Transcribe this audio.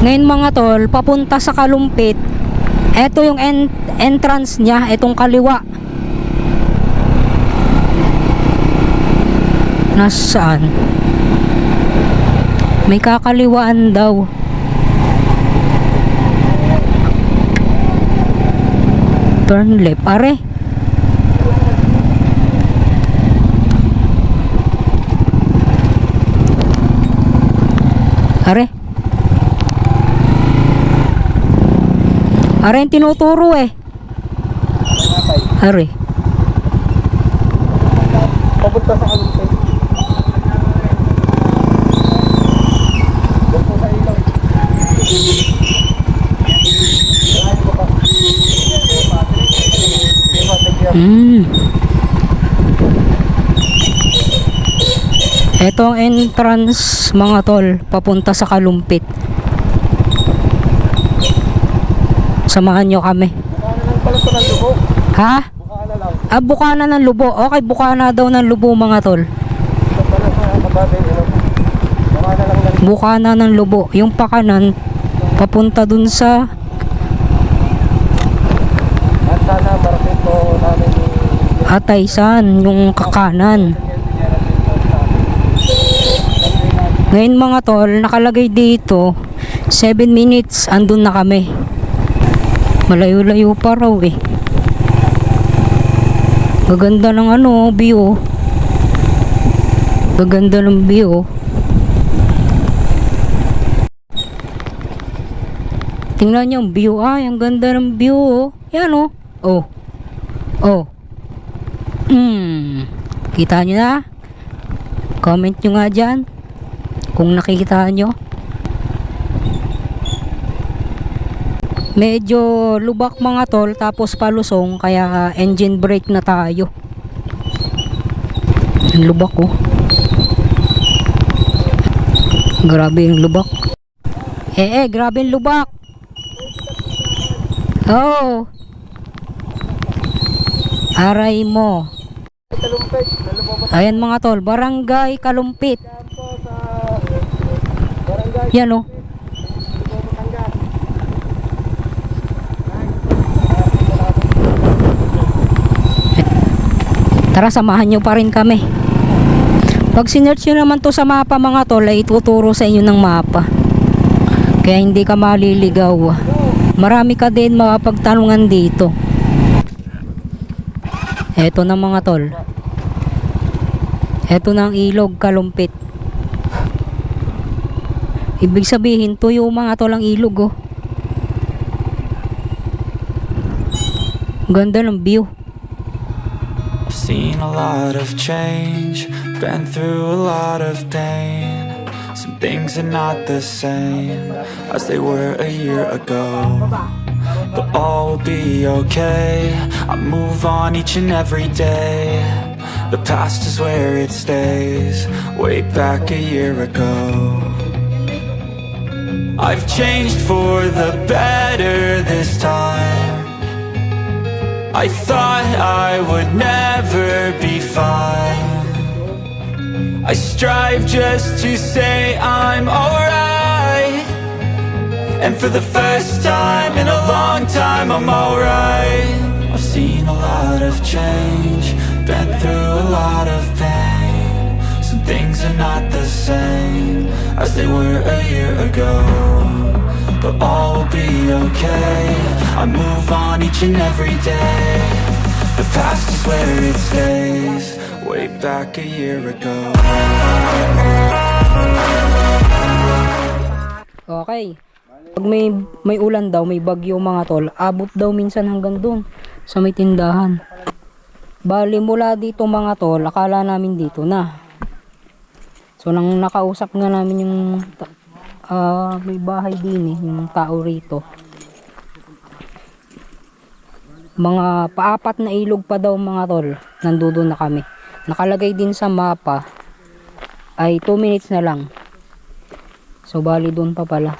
Ngayon mga tol, papunta sa Kalumpit. Ito yung entrance niya, itong kaliwa. Nasaan? May kakaliwaan daw. Turn left, are. Are. Are yung tinuturo eh. Are. Papunta sa Kalumpit. Doon po sa ilaw. Ito ang entrance mga tol, papunta sa Kalumpit. Samahan nyo kami. Bukana lang pala ito ng lubo. Ha? Bukana lang. Ah, Bukana ng Lubo. Okay, Bukana daw ng Lubo mga tol. Ito pala sa kababay. Bukana lang ng Bukana ng Lubo. Yung pakanan, papunta dun sa at sana marating po namin Ataysan, yung kakanan. Ngayon mga tol, nakalagay dito 7 minutes, andun na kami. Malayo-layo pa raw eh. Gaganda ng view. Gaganda ng view. Tingnan niyo ang view. Ay, ang ganda ng view. Yan oh. Oh. Oh. Kita nyo na? Comment nyo nga dyan kung nakikita nyo. Medyo lubak mga tol, tapos palusong, kaya engine brake na tayo. Ang lubak oh. Grabe yung lubak. Grabe yung lubak. Oh. Aray mo. Kalumpit. Ayan mga tol, Barangay Kalumpit. Barangay. Yan oh. Tara, samahan nyo pa rin kami. Pag sinearch nyo naman to sa mapa mga tol, ay ituturo sa inyo ng mapa. Kaya hindi ka maliligaw. Marami ka din mapagtanungan dito. Eto na mga tol. Eto na ang ilog Kalumpit. Ibig sabihin, tuyo mga tol ang ilog oh. Ganda ng view. Seen a lot of change, been through a lot of pain. Some things are not the same as they were a year ago, but all will be okay. I move on each and every day. The past is where it stays, way back a year ago. I've changed for the better this time. I thought I would never be fine. I strive just to say I'm alright, and for the first time in a long time I'm alright. I've seen a lot of change, been through a lot of pain. Some things are not the same as they were a year ago, but all will be okay. I move on each and every day. The past is where it stays, way back a year ago. Okay. Pag may ulan daw, may bagyo mga tol, abot daw minsan hanggang doon sa may tindahan. Bali mula dito mga tol, akala namin dito na. So nang nakausap nga namin yung may bahay din eh, yung tao rito. Mga paapat na ilog pa daw mga tol, nandoon na kami. Nakalagay din sa mapa ay 2 minutes na lang. So bali doon pa pala.